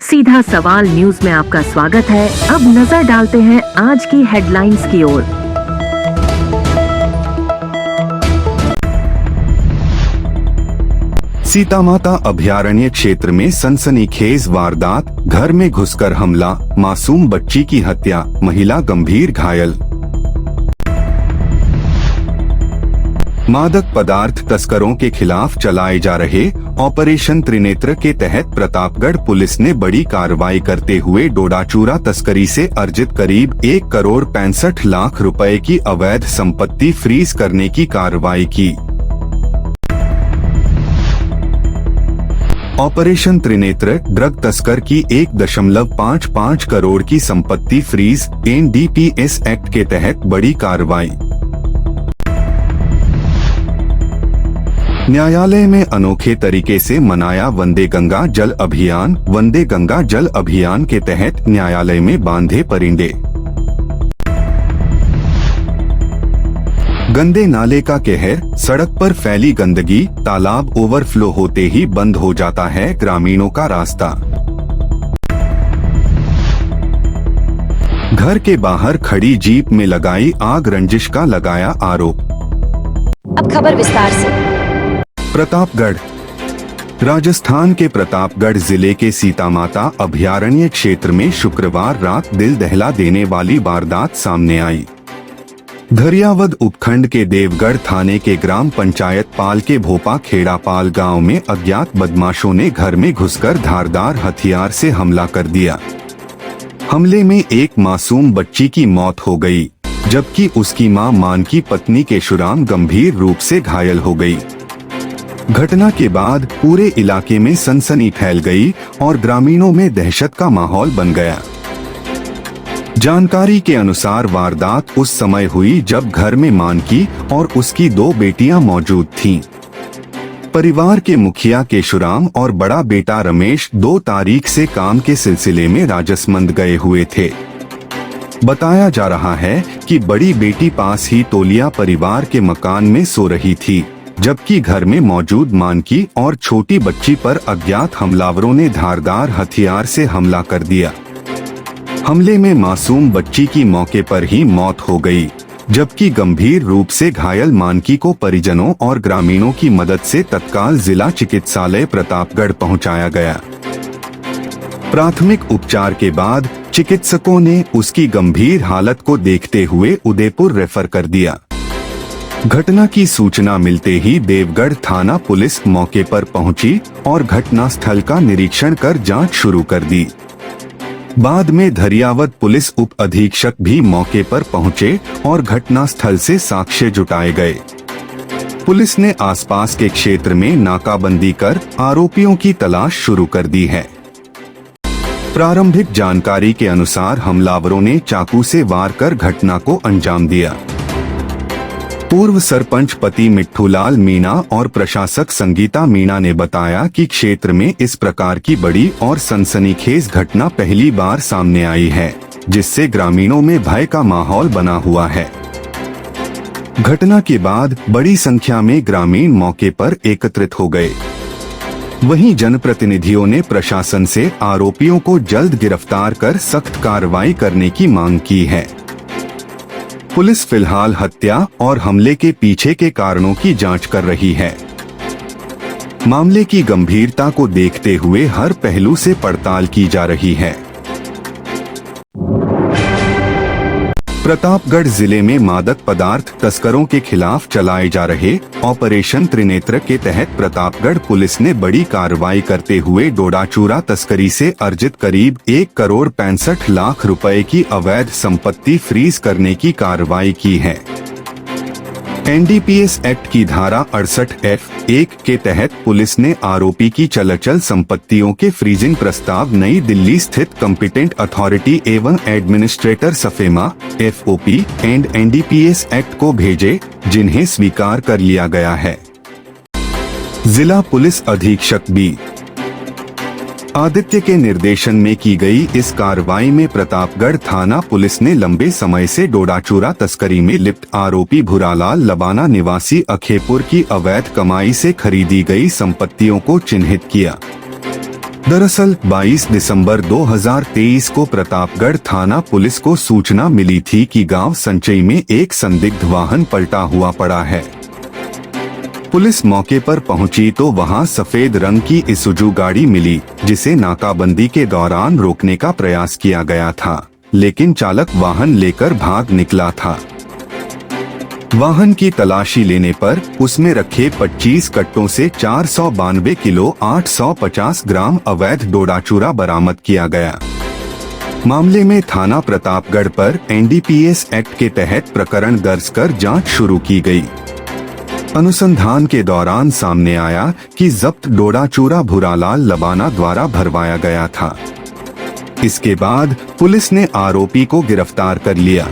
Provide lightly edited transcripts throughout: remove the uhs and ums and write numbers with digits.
सीधा सवाल न्यूज में आपका स्वागत है। अब नजर डालते हैं आज की हेडलाइंस की ओर। सीतामाता अभयारण्य क्षेत्र में सनसनीखेज वारदात, घर में घुसकर हमला, मासूम बच्ची की हत्या, महिला गंभीर घायल। मादक पदार्थ तस्करों के खिलाफ चलाए जा रहे ऑपरेशन त्रिनेत्र के तहत प्रतापगढ़ पुलिस ने बड़ी कार्रवाई करते हुए डोडाचूरा तस्करी से अर्जित करीब 1 करोड़ 65 लाख रुपए की अवैध संपत्ति फ्रीज करने की कार्रवाई की। ऑपरेशन त्रिनेत्र ड्रग तस्कर की 1.55 करोड़ की संपत्ति फ्रीज, एनडीपीएस एक्ट के तहत बड़ी कार्रवाई। न्यायालय में अनोखे तरीके से मनाया वंदे गंगा जल अभियान। वंदे गंगा जल अभियान के तहत न्यायालय में बांधे परिंदे। गंदे नाले का कहर, सड़क पर फैली गंदगी, तालाब ओवरफ्लो होते ही बंद हो जाता है ग्रामीणों का रास्ता। घर के बाहर खड़ी जीप में लगाई आग, रंजिश का लगाया आरोप। अब खबर विस्तार से। प्रतापगढ़। राजस्थान के प्रतापगढ़ जिले के सीतामाता अभयारण्य क्षेत्र में शुक्रवार रात दिल दहला देने वाली वारदात सामने आई। धरियावद उपखंड के देवगढ़ थाने के ग्राम पंचायत पाल के भोपा खेड़ा पाल गांव में अज्ञात बदमाशों ने घर में घुसकर धारदार हथियार से हमला कर दिया। हमले में एक मासूम बच्ची की मौत हो गई, जबकि उसकी मां मानकी पत्नी केशुराम गंभीर रूप से घायल हो गई। घटना के बाद पूरे इलाके में सनसनी फैल गई और ग्रामीणों में दहशत का माहौल बन गया। जानकारी के अनुसार वारदात उस समय हुई जब घर में मानकी और उसकी 2 बेटियां मौजूद थीं। परिवार के मुखिया केशुराम और बड़ा बेटा रमेश 2 तारीख से काम के सिलसिले में राजसमंद गए हुए थे। बताया जा रहा है कि बड़ी बेटी पास ही तोलिया परिवार के मकान में सो रही थी, जबकि घर में मौजूद मानकी और छोटी बच्ची पर अज्ञात हमलावरों ने धारदार हथियार से हमला कर दिया। हमले में मासूम बच्ची की मौके पर ही मौत हो गई, जबकि गंभीर रूप से घायल मानकी को परिजनों और ग्रामीणों की मदद से तत्काल जिला चिकित्सालय प्रतापगढ़ पहुंचाया गया। प्राथमिक उपचार के बाद चिकित्सकों ने उसकी गंभीर हालत को देखते हुए उदयपुर रेफर कर दिया। घटना की सूचना मिलते ही देवगढ़ थाना पुलिस मौके पर पहुंची और घटनास्थल का निरीक्षण कर जांच शुरू कर दी। बाद में धरियावद पुलिस उप अधीक्षक भी मौके पर पहुंचे और घटनास्थल से साक्ष्य जुटाए गए। पुलिस ने आसपास के क्षेत्र में नाकाबंदी कर आरोपियों की तलाश शुरू कर दी है। प्रारंभिक जानकारी के अनुसार हमलावरों ने चाकू से वार कर घटना को अंजाम दिया। पूर्व सरपंच पति मिट्ठूलाल मीणा और प्रशासक संगीता मीणा ने बताया कि क्षेत्र में इस प्रकार की बड़ी और सनसनीखेज घटना पहली बार सामने आई है, जिससे ग्रामीणों में भय का माहौल बना हुआ है। घटना के बाद बड़ी संख्या में ग्रामीण मौके पर एकत्रित हो गए। वहीं जनप्रतिनिधियों ने प्रशासन से आरोपियों को जल्द गिरफ्तार कर सख्त कार्रवाई करने की मांग की है। पुलिस फिलहाल हत्या और हमले के पीछे के कारणों की जांच कर रही है। मामले की गंभीरता को देखते हुए हर पहलू से पड़ताल की जा रही है। प्रतापगढ़ जिले में मादक पदार्थ तस्करों के खिलाफ चलाए जा रहे ऑपरेशन त्रिनेत्र के तहत प्रतापगढ़ पुलिस ने बड़ी कार्रवाई करते हुए डोडाचूरा तस्करी से अर्जित करीब 1 करोड़ 65 लाख रुपए की अवैध संपत्ति फ्रीज करने की कार्रवाई की है। एनडीपीएस एक्ट की धारा 68(1) के तहत पुलिस ने आरोपी की चल संपत्तियों के फ्रीजिंग प्रस्ताव नई दिल्ली स्थित कॉम्पिटेंट अथॉरिटी एवं administrator SAFEMA FOP and NDPS act को भेजे, जिन्हें स्वीकार कर लिया गया है। जिला पुलिस अधीक्षक बी आदित्य के निर्देशन में की गई इस कार्रवाई में प्रतापगढ़ थाना पुलिस ने लंबे समय से डोडाचूरा तस्करी में लिप्त आरोपी भूरालाल लबाना निवासी अखेपुर की अवैध कमाई से खरीदी गई संपत्तियों को चिन्हित किया। दरअसल 22 दिसंबर 2023 को प्रतापगढ़ थाना पुलिस को सूचना मिली थी कि गांव संचई में एक संदिग्ध वाहन पलटा हुआ पड़ा है। पुलिस मौके पर पहुंची तो वहां सफेद रंग की इसूजू गाड़ी मिली, जिसे नाकाबंदी के दौरान रोकने का प्रयास किया गया था, लेकिन चालक वाहन लेकर भाग निकला था। वाहन की तलाशी लेने पर उसमें रखे 25 कट्टों से 492 किलो 850 ग्राम अवैध डोडा चूरा बरामद किया गया। मामले में थाना प्रतापगढ़ पर एनडीपीएस एक्ट के तहत प्रकरण दर्ज कर जांच शुरू की गई। अनुसंधान के दौरान सामने आया कि जब्त डोडा चूरा भूरालाल लबाना द्वारा भरवाया गया था। इसके बाद पुलिस ने आरोपी को गिरफ्तार कर लिया।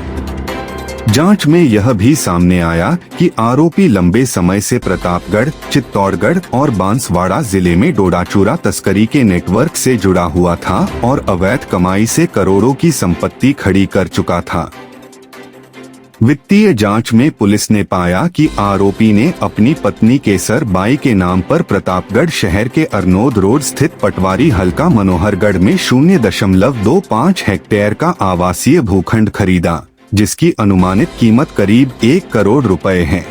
जांच में यह भी सामने आया कि आरोपी लंबे समय से प्रतापगढ़, चित्तौड़गढ़ और बांसवाड़ा जिले में डोडा चूरा तस्करी के नेटवर्क से जुड़ा हुआ था और अवैध कमाई से करोड़ों की संपत्ति खड़ी कर चुका था। वित्तीय जांच में पुलिस ने पाया कि आरोपी ने अपनी पत्नी केसर बाई के नाम पर प्रतापगढ़ शहर के अरनोद रोड स्थित पटवारी हल्का मनोहरगढ़ में 0.25 हेक्टेयर का आवासीय भूखंड खरीदा, जिसकी अनुमानित कीमत करीब 1 करोड़ रुपए है।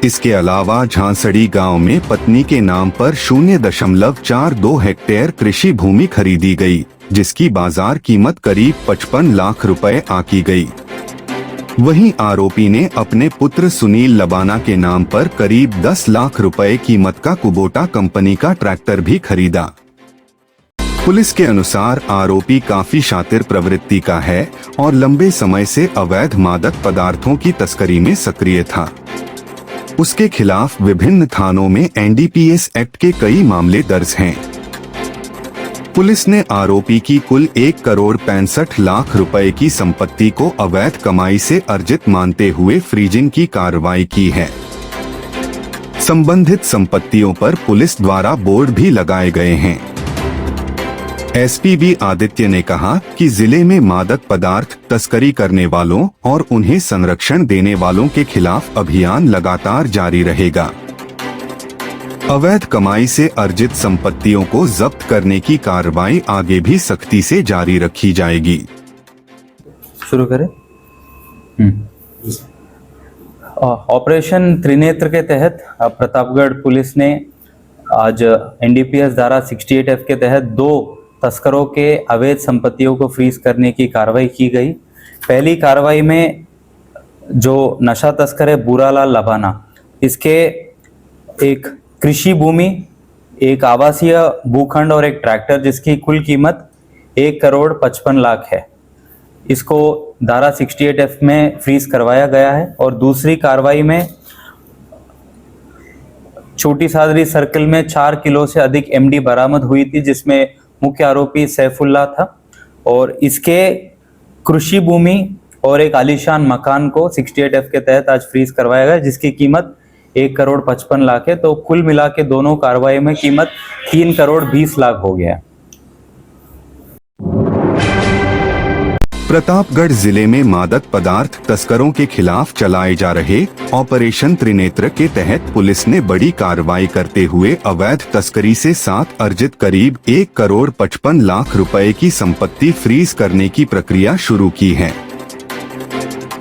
इसके अलावा झांसड़ी गांव में पत्नी के नाम पर 0.42 हेक्टेयर कृषि भूमि खरीदी गई, जिसकी बाजार कीमत करीब 55 लाख रुपए आकी गई। वहीं आरोपी ने अपने पुत्र सुनील लबाना के नाम पर करीब 10 लाख रुपए कीमत का कुबोटा कंपनी का ट्रैक्टर भी खरीदा। पुलिस के अनुसार आरोपी काफी शातिर प्रवृत्ति का है और लंबे समय से अवैध मादक पदार्थों की तस्करी में सक्रिय था। उसके खिलाफ विभिन्न थानों में एनडीपीएस एक्ट के कई मामले दर्ज हैं। पुलिस ने आरोपी की कुल 1 करोड़ 65 लाख रुपए की संपत्ति को अवैध कमाई से अर्जित मानते हुए फ्रीजिंग की कार्रवाई की है। संबंधित संपत्तियों पर पुलिस द्वारा बोर्ड भी लगाए गए हैं। एसपी बी आदित्य ने कहा कि जिले में मादक पदार्थ तस्करी करने वालों और उन्हें संरक्षण देने वालों के खिलाफ अभियान लगातार जारी रहेगा। अवैध कमाई से अर्जित संपत्तियों को जब्त करने की कार्रवाई आगे भी सख्ती से जारी रखी जाएगी। शुरू करें। ऑपरेशन त्रिनेत्र के तहत प्रतापगढ़ पुलिस ने आज एनडीपीएस धारा 68F के तहत 2 तस्करों के अवैध संपत्तियों को फ्रीज करने की कार्रवाई की गई। पहली कार्रवाई में जो नशा तस्कर है भूरालाल लबाना, इसके एक कृषि भूमि, एक आवासीय भूखंड और एक ट्रैक्टर जिसकी कुल कीमत 1 करोड़ 55 लाख है, इसको धारा 68F में फ्रीज करवाया गया है। और दूसरी कार्रवाई में छोटी सादरी सर्कल में 4 किलो से अधिक एमडी बरामद हुई थी, जिसमें मुख्य आरोपी सैफुल्ला था। और इसके कृषि भूमि और एक आलीशान मकान को 68F के तहत आज फ्रीज करवाया गया, जिसकी कीमत 1 करोड़ 55 लाख है। तो कुल मिला के दोनों कार्रवाई में कीमत 3 करोड़ 20 लाख हो गया है। प्रतापगढ़ जिले में मादक पदार्थ तस्करों के खिलाफ चलाए जा रहे ऑपरेशन त्रिनेत्र के तहत पुलिस ने बड़ी कार्रवाई करते हुए अवैध तस्करी से 7 अर्जित करीब 1 करोड़ 55 लाख रुपए की संपत्ति फ्रीज करने की प्रक्रिया शुरू की है।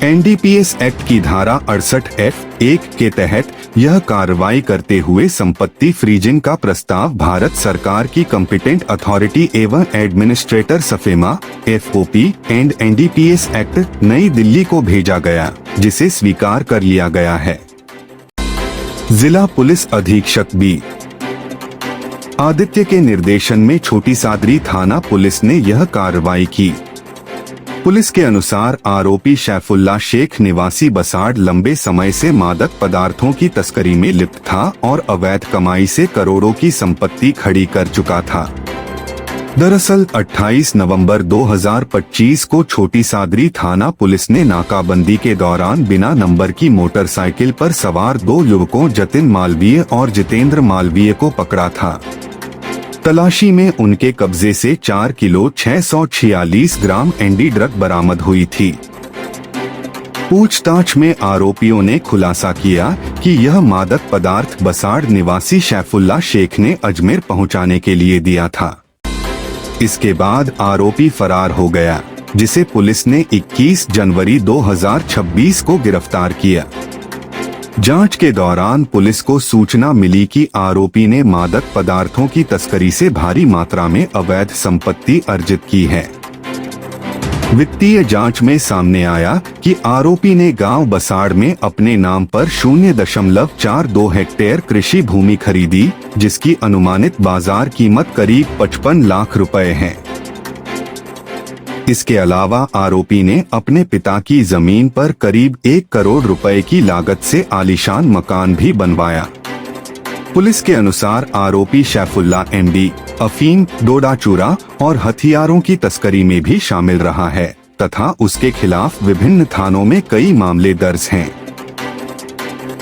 एनडीपीएस एक्ट की धारा 68F1 के तहत यह कार्रवाई करते हुए संपत्ति फ्रीजिंग का प्रस्ताव भारत सरकार की कॉम्पिटेंट अथॉरिटी एवं administrator SAFEMA FOP and NDPS act नई दिल्ली को भेजा गया, जिसे स्वीकार कर लिया गया है। जिला पुलिस अधीक्षक बी आदित्य के निर्देशन में छोटी सादरी थाना पुलिस ने यह कार्रवाई की। पुलिस के अनुसार आरोपी सैफुल्ला शेख निवासी बसाड़ लंबे समय से मादक पदार्थों की तस्करी में लिप्त था और अवैध कमाई से करोड़ों की संपत्ति खड़ी कर चुका था। दरअसल 28 नवंबर 2025 को छोटी सादरी थाना पुलिस ने नाकाबंदी के दौरान बिना नंबर की मोटरसाइकिल पर सवार 2 युवकों जतिन मालवीय और जितेंद्र मालवीय को पकड़ा था। तलाशी में उनके कब्जे से 4 किलो 646 ग्राम एनडी ड्रग बरामद हुई थी। पूछताछ में आरोपियों ने खुलासा किया कि यह मादक पदार्थ बसाड़ निवासी शैफुल्ला शेख ने अजमेर पहुंचाने के लिए दिया था। इसके बाद आरोपी फरार हो गया, जिसे पुलिस ने 21 जनवरी 2026 को गिरफ्तार किया। जांच के दौरान पुलिस को सूचना मिली कि आरोपी ने मादक पदार्थों की तस्करी से भारी मात्रा में अवैध संपत्ति अर्जित की है। वित्तीय जांच में सामने आया कि आरोपी ने गांव बसाड़ में अपने नाम पर 0.42 हेक्टेयर कृषि भूमि खरीदी, जिसकी अनुमानित बाजार कीमत करीब 55 लाख रुपए है। इसके अलावा आरोपी ने अपने पिता की जमीन पर करीब 1 करोड़ रुपए की लागत से आलीशान मकान भी बनवाया। पुलिस के अनुसार आरोपी शैफुल्ला एमडी, अफीम, डोडा चूरा और हथियारों की तस्करी में भी शामिल रहा है तथा उसके खिलाफ विभिन्न थानों में कई मामले दर्ज हैं।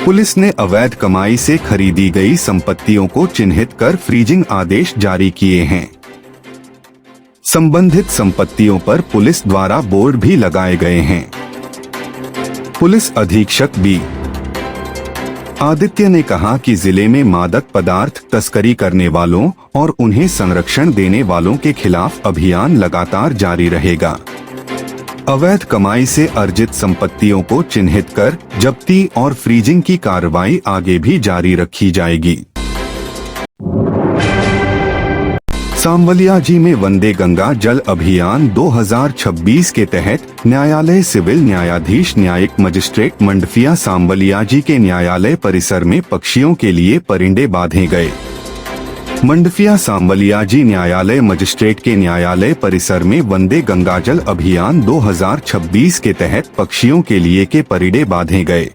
पुलिस ने अवैध कमाई से खरीदी गई संपत्तियों को चिन्हित कर फ्रीजिंग आदेश जारी किए हैं। संबंधित संपत्तियों पर पुलिस द्वारा बोर्ड भी लगाए गए हैं। पुलिस अधीक्षक बी आदित्य ने कहा कि जिले में मादक पदार्थ तस्करी करने वालों और उन्हें संरक्षण देने वालों के खिलाफ अभियान लगातार जारी रहेगा। अवैध कमाई से अर्जित संपत्तियों को चिन्हित कर जब्ती और फ्रीजिंग की कार्रवाई आगे भी जारी रखी जाएगी। सांवलियाजी में वंदे गंगा जल अभियान 2026 के तहत न्यायालय सिविल न्यायाधीश न्यायिक मजिस्ट्रेट मंडफिया सांवलियाजी के न्यायालय परिसर में पक्षियों के लिए परिंदे बांधे गए। मंडफिया सांवलियाजी न्यायालय मजिस्ट्रेट के न्यायालय परिसर में वंदे गंगा जल अभियान 2026 के तहत पक्षियों के लिए के परिंदे बांधे गए।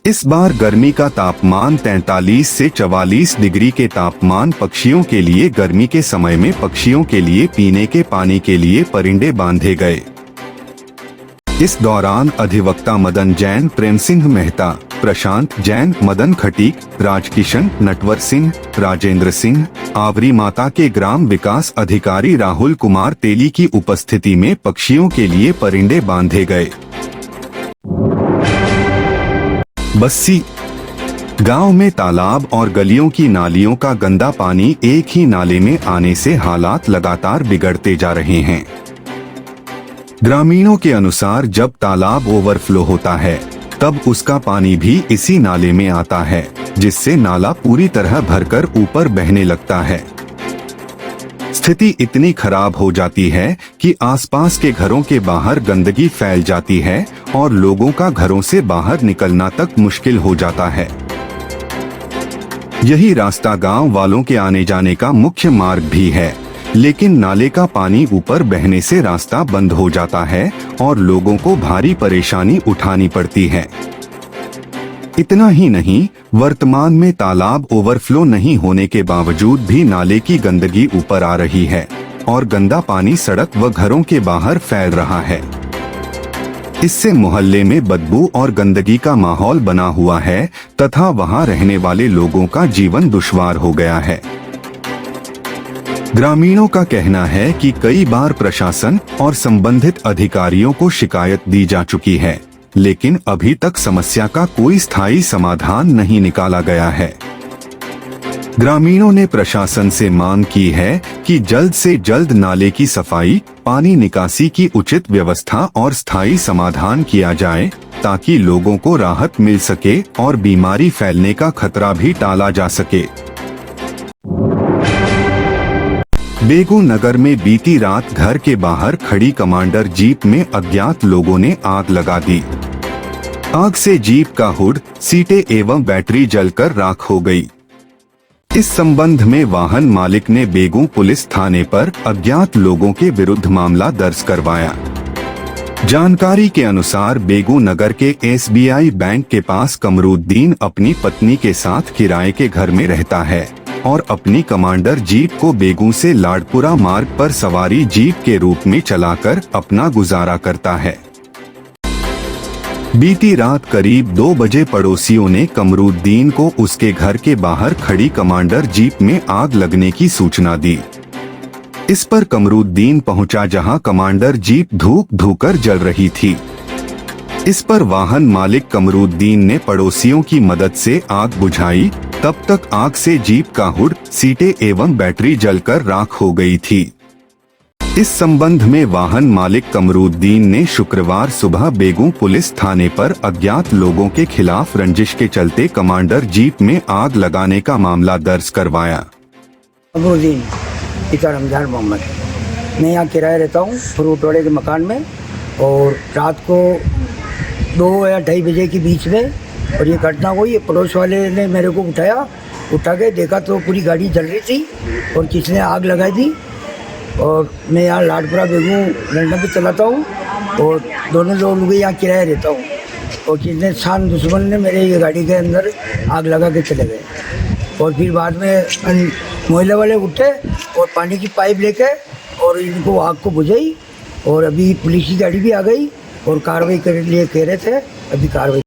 इस बार गर्मी का तापमान 43 से 44 डिग्री के तापमान पक्षियों के लिए गर्मी के समय में पक्षियों के लिए पीने के पानी के लिए परिंदे बांधे गए। इस दौरान अधिवक्ता मदन जैन, प्रेम सिंह मेहता, प्रशांत जैन, मदन खटीक, राजकिशन, नटवर सिंह, राजेंद्र सिंह, आवरी माता के ग्राम विकास अधिकारी राहुल कुमार तेली की उपस्थिति में पक्षियों के लिए परिंदे बांधे गए। बस्सी गांव में तालाब और गलियों की नालियों का गंदा पानी एक ही नाले में आने से हालात लगातार बिगड़ते जा रहे हैं। ग्रामीणों के अनुसार जब तालाब ओवरफ्लो होता है तब उसका पानी भी इसी नाले में आता है, जिससे नाला पूरी तरह भरकर ऊपर बहने लगता है। स्थिति इतनी खराब हो जाती है कि आसपास के घरों के बाहर गंदगी फैल जाती है और लोगों का घरों से बाहर निकलना तक मुश्किल हो जाता है। यही रास्ता गांव वालों के आने जाने का मुख्य मार्ग भी है, लेकिन नाले का पानी ऊपर बहने से रास्ता बंद हो जाता है और लोगों को भारी परेशानी उठानी पड़ती है। इतना ही नहीं, वर्तमान में तालाब ओवरफ्लो नहीं होने के बावजूद भी नाले की गंदगी ऊपर आ रही है और गंदा पानी सड़क व घरों के बाहर फैल रहा है। इससे मोहल्ले में बदबू और गंदगी का माहौल बना हुआ है तथा वहां रहने वाले लोगों का जीवन दुश्वार हो गया है। ग्रामीणों का कहना है कि कई बार प्रशासन और संबंधित अधिकारियों को शिकायत दी जा चुकी है, लेकिन अभी तक समस्या का कोई स्थायी समाधान नहीं निकाला गया है। ग्रामीणों ने प्रशासन से मांग की है कि जल्द से जल्द नाले की सफाई, पानी निकासी की उचित व्यवस्था और स्थायी समाधान किया जाए, ताकि लोगों को राहत मिल सके और बीमारी फैलने का खतरा भी टाला जा सके। बेगू नगर में बीती रात घर के बाहर खड़ी कमांडर जीप में अज्ञात लोगों ने आग लगा दी। आग से जीप का हुड, सीटें एवं बैटरी जलकर राख हो गई। इस संबंध में वाहन मालिक ने बेगू पुलिस थाने पर अज्ञात लोगों के विरुद्ध मामला दर्ज करवाया। जानकारी के अनुसार बेगू नगर के SBI बैंक के पास कमरुद्दीन अपनी पत्नी के साथ किराए के घर में रहता है और अपनी कमांडर जीप को बेगू से लाडपुरा मार्ग पर सवारी जीप के रूप में चलाकर अपना गुजारा करता है। बीती रात करीब 2 बजे पड़ोसियों ने कमरुद्दीन को उसके घर के बाहर खड़ी कमांडर जीप में आग लगने की सूचना दी। इस पर कमरुद्दीन पहुंचा, जहां कमांडर जीप धूक धूकर जल रही थी। इस पर वाहन मालिक कमरुद्दीन ने पड़ोसियों की मदद से आग बुझाई। तब तक आग से जीप का हुड, सीटें एवं बैटरी जलकर राख हो गई थी। इस संबंध में वाहन मालिक कमरुद्दीन ने शुक्रवार सुबह बेगू पुलिस थाने पर अज्ञात लोगों के खिलाफ रंजिश के चलते कमांडर जीप में आग लगाने का मामला दर्ज करवाया। कमरुद्दीन पिता रमजान मोहम्मद, मैं यहाँ किराया रहता हूँ फ्रूट वाले के मकान में। और रात को 2 या 2:30 बजे के बीच में और ये घटना हुई। पड़ोस वाले ने मेरे को उठा के देखा तो पूरी गाड़ी जल रही थी और किसने आग लगाई थी। और मैं यहाँ लाडपुरा बेगू लंडन पे चलाता हूँ और दोनों लोग यहाँ किराया रहता हूँ। और किसने शान दुश्मन ने मेरे ये गाड़ी के अंदर आग लगा के चले गए। और फिर बाद में मोहल्ले वाले उठे और पानी की पाइप लेके और इनको आग को बुझाई। और अभी पुलिस की गाड़ी भी आ गई और कार्रवाई करने के लिए कह रहे थे, अभी कार्रवाई